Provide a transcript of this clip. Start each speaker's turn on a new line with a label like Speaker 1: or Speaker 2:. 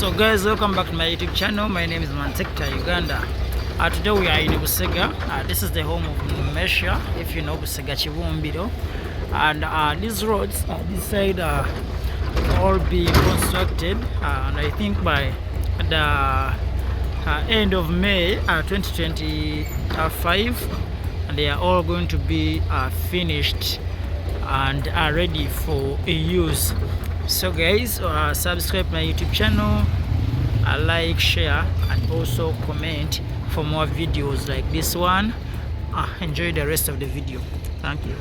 Speaker 1: So guys, welcome back to my YouTube channel. My name is Mansekta Uganda. Today we are in Busega. This is the home of Mesha, if you know Busega Kibumbiro. And these roads, this side all be constructed, and I think by the end of May 2025, they are all going to be finished and are ready for use. So guys, subscribe my YouTube channel, like, share, and also comment for more videos like this one. Enjoy the rest of the video. Thank you.